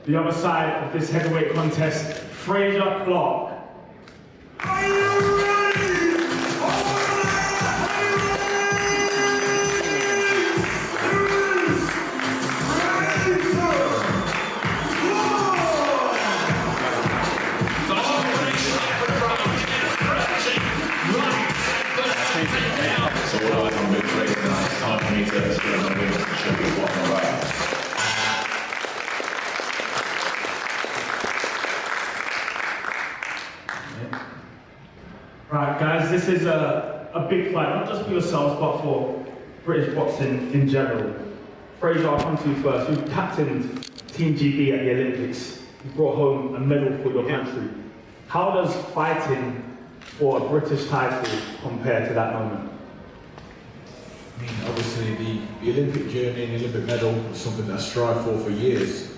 the other side of this heavyweight contest, Frazer Clarke. Are you ready? So all eyes on Luke Frazier now. It's time for me to show my wings and show you what I'm about. Right, guys, this is a big fight, not just for yourselves, but for British boxing in general. Frazer, I'll come to you first. You captained Team GB at the Olympics. You brought home a medal for your country. How does fighting for a British title compare to that moment? I mean, obviously the Olympic journey and the Olympic medal was something that I strive for years,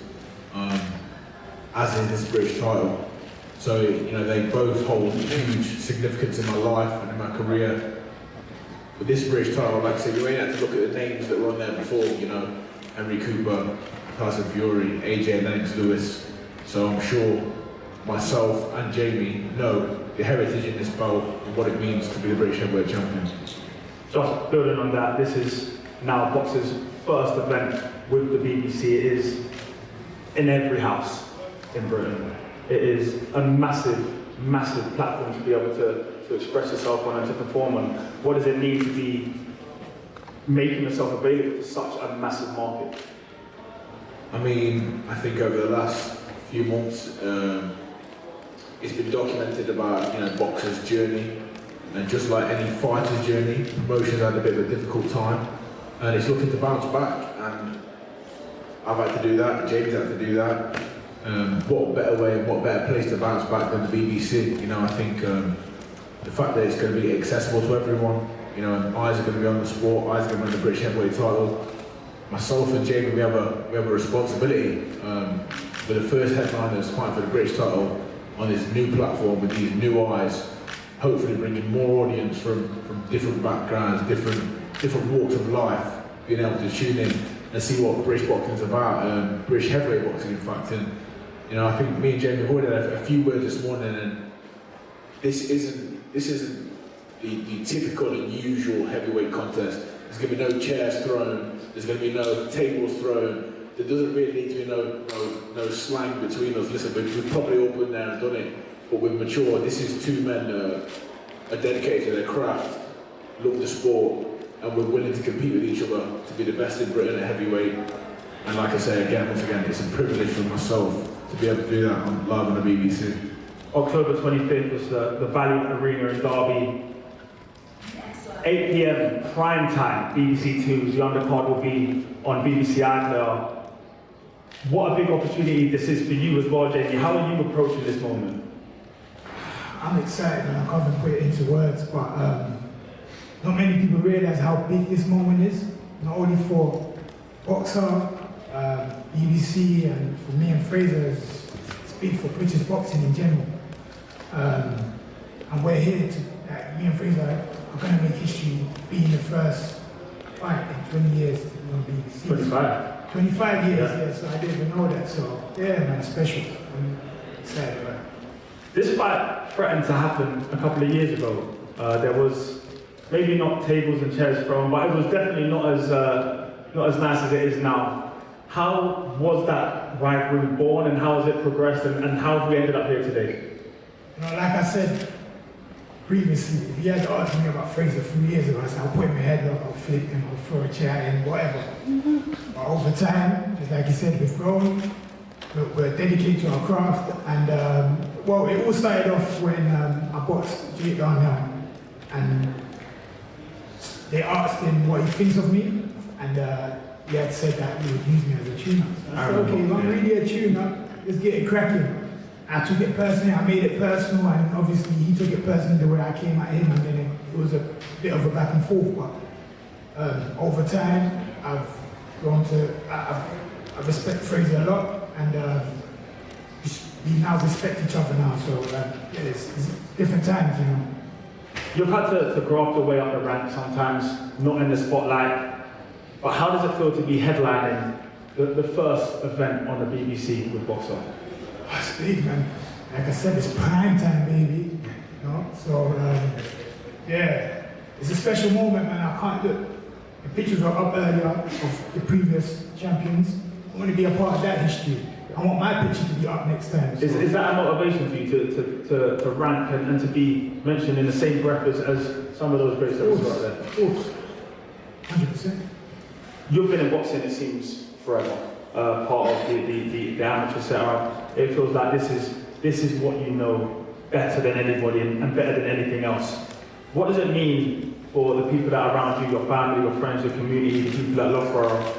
as is this British title. So, you know, they both hold huge significance in my life and in my career. But this British title, like I said, you ain't had to look at the names that were on there before, you know, Henry Cooper, Tyson Fury, AJ Lennox Lewis. So I'm sure myself and Jeamie know the heritage in this belt and what it means to be the British heavyweight champion. Just building on that, this is now boxer's first event with the BBC. It is in every house in Britain. It is a massive, massive platform to be able to express yourself on and to perform on. What does it mean to be making yourself available to such a massive market? I mean, I think over the last few months, it's been documented about, you know, boxers' journey, and just like any fighter's journey, promotion's had a bit of a difficult time, and it's looking to bounce back. And I've had to do that. James had to do that. What better way and what better place to bounce back than the BBC? You know, I think the fact that it's going to be accessible to everyone, you know, and eyes are going to be on the sport, eyes are going to be on the British heavyweight title. Myself and Jamie, we have a responsibility. We're the first headliners fighting for the British title on this new platform with these new eyes, hopefully bringing more audience from different backgrounds, different walks of life, being able to tune in and see what British boxing is about, British heavyweight boxing in fact. And you know, I think me and Jamie have already had a few words this morning, and this isn't the typical and usual heavyweight contest. There's going to be no chairs thrown, there's going to be no tables thrown. There doesn't really need to be no slang between us. Listen, we've probably all been there and done it, but we're mature. This is two men are dedicated to their craft, love the sport, and we're willing to compete with each other to be the best in Britain at heavyweight. And like I say again, once again, it's a privilege for myself to be able to do that live on the BBC. October 25th was the Valiant Arena in Derby. 8 PM prime time, BBC 2. The undercard will be on BBC iPlayer. What a big opportunity this is for you as well, Jeamie. How are you approaching this moment? I'm excited, and I can't even put it into words, but not many people realise how big this moment is, not only for boxer, BBC, and for me and Frazer. It's big for British boxing in general. And we're here to, me and Frazer are going to make history being the first fight in 20 years to be on BBC. 25. 25 years, yeah, so I didn't even know that, so yeah, man, special. I'm excited about it. This fight threatened to happen a couple of years ago. There was maybe not tables and chairs thrown, but it was definitely not as nice as it is now. How was that rivalry born, and how has it progressed, and how have we ended up here today? You know, like I said previously, if you had asked me about Frazer a few years ago, I said, I'll put him head up, I'll flip him, I'll throw a chair in, whatever. But over time, just like you said, we've grown, we're dedicated to our craft, and well, it all started off when I boxed Jake Darnell, and they asked him what he thinks of me, and he had said that he would use me as a tuner. So I said, okay, if I'm really a tuner, let's get it cracking. I took it personally, I made it personal, and obviously he took it personally the way I came at him, and then it was a bit of a back and forth, but over time, I've grown to, I respect Frazer a lot, and we now respect each other now, so yeah, it's different times, you know. You've had to graft your way up the ranks sometimes, not in the spotlight, but how does it feel to be headlining the first event on the BBC with Boxer? Oh, it's big, man. Like I said, it's prime time, baby. You know? So, yeah, it's a special moment, man. I can't look. The pictures are up earlier of the previous champions. I want to be a part of that history. I want my picture to be up next time. So. Is that a motivation for you to rank and to be mentioned in the same breath as some of those greats that were out there? Of course. 100%. You've been in boxing, it seems, forever. Part of the amateur setup. It feels like this is what you know better than anybody and better than anything else. What does it mean for the people that are around you, your family, your friends, your community, the people that love Loughborough,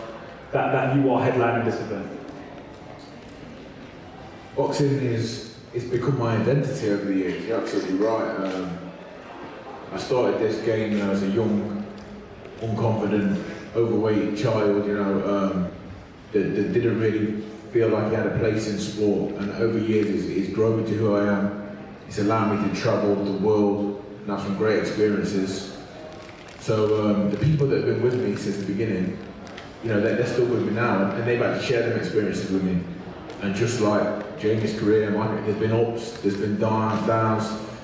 that you are headlining this event? Boxing it's become my identity over the years. You're absolutely right. I started this game when I was a young, unconfident, overweight child, you know, that didn't really feel like he had a place in sport. And over years, it's grown me to who I am. It's allowed me to travel the world and have some great experiences. So the people that have been with me since the beginning, you know, they're still with me now, and they've had to share them experiences with me. And just like Jamie's career, there's been ups, there's been downs,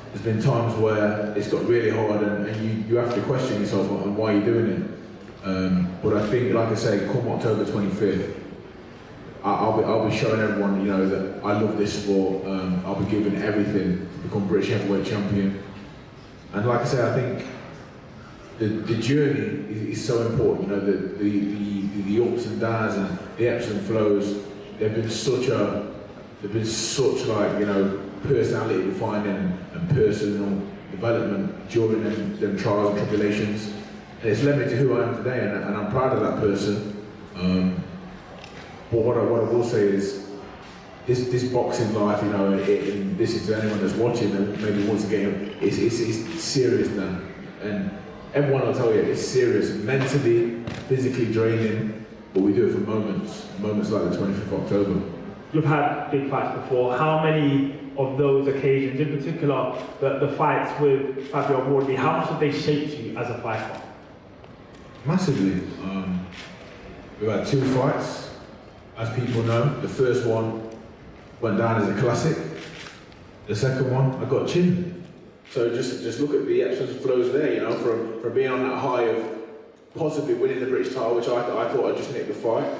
there's been times where it's got really hard and you have to question yourself on why you're doing it. But I think, like I say, come October 25th, I'll be showing everyone, you know, that I love this sport. I'll be giving everything to become British heavyweight champion. And like I say, I think the journey is so important. You know, the ups and downs and the ebbs and flows. They've been such like, you know, personality defining and personal development during them trials and tribulations. And it's led me to who I am today, and I'm proud of that person. But what I will say is, this boxing life, you know, and this is to anyone that's watching and maybe wants to get in, it's serious now. And everyone will tell you it's serious, mentally, physically draining. But we do it for moments like the 25th of October. You've had big fights before. How many of those occasions, in particular the fights with Fabio Wardley, how much have they shaped you as a fighter? Massively. We've had 2 fights, as people know. The first one went down as a classic. The second one, I got chinned. So just look at the ebbs and flows there, you know, from being on that high of possibly winning the British title, which I thought I'd just nick the fight,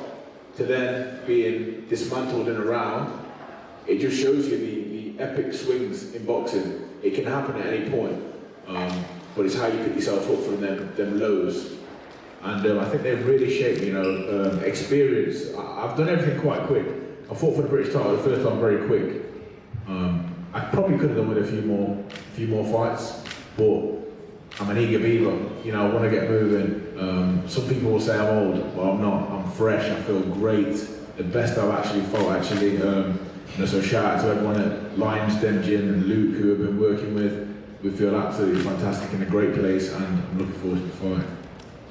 to then being dismantled in a round. It just shows you the epic swings in boxing. It can happen at any point, but it's how you pick yourself up from them lows. And I think they've really shaped, you know, experience. I've done everything quite quick. I fought for the British title the first time very quick. I probably could have done with a few more fights, but I'm an eager beaver, you know, I want to get moving. Some people will say I'm old, but I'm not. I'm fresh, I feel great. The best I've actually fought, actually. You know, so shout out to everyone at Lions Den Gym and Luke, who have been working with. We feel absolutely fantastic in a great place, and I'm looking forward to the fight.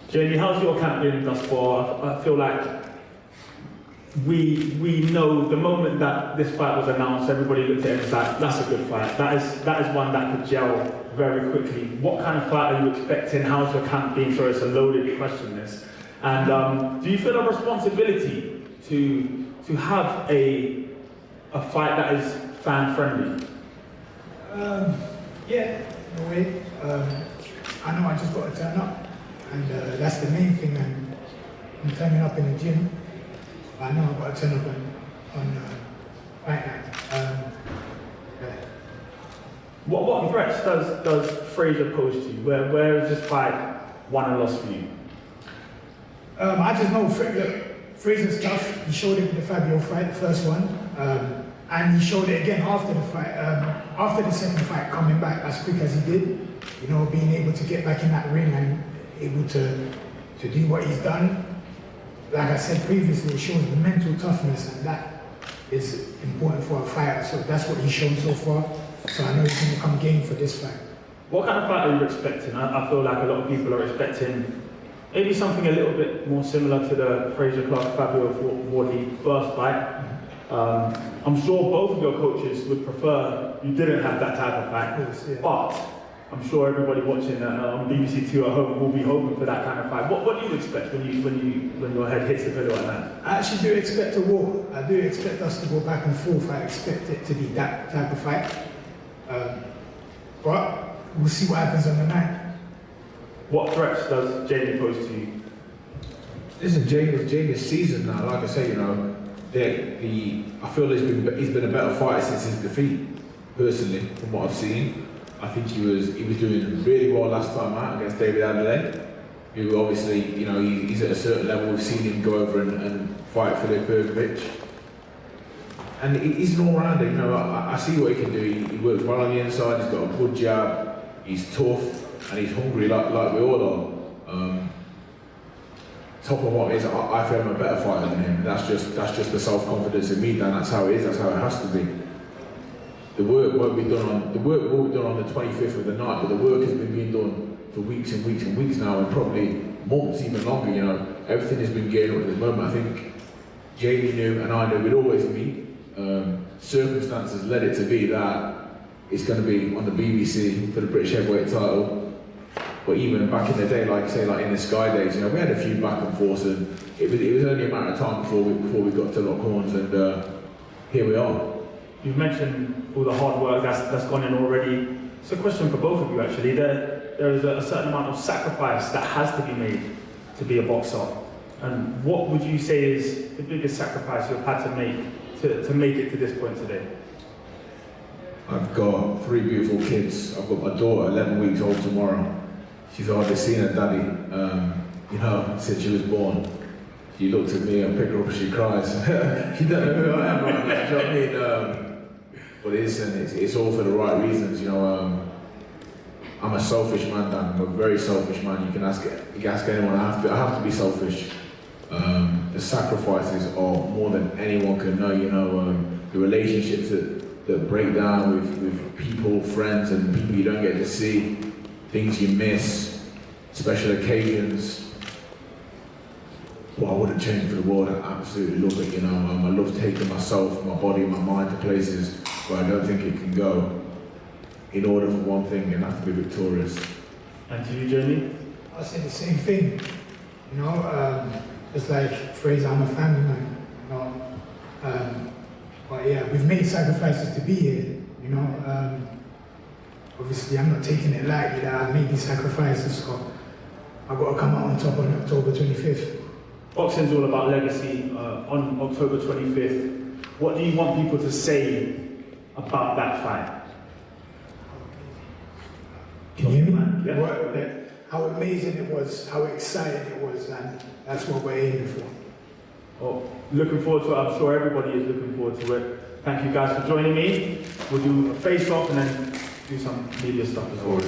Jamie, how's your camp been thus far? I feel like we know the moment that this fight was announced, everybody looked at it and was like, that's a good fight. That is one that could gel very quickly. What kind of fight are you expecting? How's your camp been? So it's a loaded question, this. And do you feel a responsibility to have a fight that is fan friendly? Yeah, in a way. I know I just got to turn up, and that's the main thing. I'm turning up in the gym. I know I've got to turn up on fight night. Yeah. What threats does Frazier pose to you? Where is this fight won and lost for you? I just know Frazier's tough. He showed it in the Fabio fight, the first one, and he showed it again after the fight. After the second fight, coming back as quick as he did, you know, being able to get back in that ring and able to do what he's done. Like I said previously, it shows the mental toughness, and that is important for a fighter. So that's what he's shown so far. So I know he's going to come game for this fight. What kind of fight are you expecting? I feel like a lot of people are expecting maybe something a little bit more similar to the Frazer Clarke Fabio Wardley first fight. I'm sure both of your coaches would prefer you didn't have that type of fight. Of course, yeah. But I'm sure everybody watching on BBC Two at home will be hoping for that kind of fight. What do you expect when your head hits the pillow at night? I actually do expect a war. I do expect us to go back and forth. I expect it to be that type of fight. But we'll see what happens on the night. What threats does Jeamie pose to you? Listen, Jamie's season now. Like I say, you know, I feel he's been a better fighter since his defeat. Personally, from what I've seen, I think he was doing really well last time out against David Adelaide. Who obviously, you know, he's at a certain level. We've seen him go over and fight Filip Bergovic. And he's an all-rounder, you know, I see what he can do. He works well on the inside, he's got a good jab, he's tough, and he's hungry like we all are. Top of what is, I feel I'm a better fighter than him. That's just the self-confidence in me, Dan. That's how it is, that's how it has to be. The work will be done on the 25th of the night, but the work has been being done for weeks and weeks and weeks now, and probably months, even longer, you know. Everything has been geared up at this moment. I think Jeamie knew, and I knew we'd always meet. Circumstances led it to be that it's going to be on the BBC for the British heavyweight title. But even back in the day, like say, like in the Sky days, you know, we had a few back and forths, and it was only a matter of time before we got to lock horns, and here we are. You've mentioned all the hard work that's gone in already. It's a question for both of you actually. There is a certain amount of sacrifice that has to be made to be a boxer. And what would you say is the biggest sacrifice you've had to make to make it to this point today? I've got 3 beautiful kids. I've got my daughter, 11 weeks old tomorrow. She's hardly seen her daddy, you know, since she was born. She looks at me and pick her up and she cries. She doesn't know who I am, right? You know what I mean? But it's all for the right reasons, you know. I'm a selfish man, Dan. I'm a very selfish man. You can ask anyone. I have to be selfish. The sacrifices are more than anyone can know. You know, the relationships that break down with people, friends, and people you don't get to see, things you miss, special occasions. Well, I wouldn't change it for the world. I absolutely love it. You know, I love taking myself, my body, my mind to places where I don't think it can go. In order for one thing, and have to be victorious. And to you, Jeamie? I say the same thing. You know, just like Frazer, I'm a family man. You know, but yeah, we've made sacrifices to be here. You know, obviously I'm not taking it lightly that I've made these sacrifices. So I've got to come out on top on October 25th. Boxing's all about legacy. On October 25th, what do you want people to say about that fight? Can you hear me? Yeah. How amazing it was, how exciting it was, and that's what we're aiming for. Well, looking forward to it. I'm sure everybody is looking forward to it. Thank you guys for joining me. We'll do a face-off and then do some media stuff as well.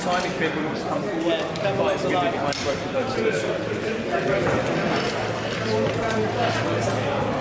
time if people want to come forward. Yeah, fighters will be behind broken bones.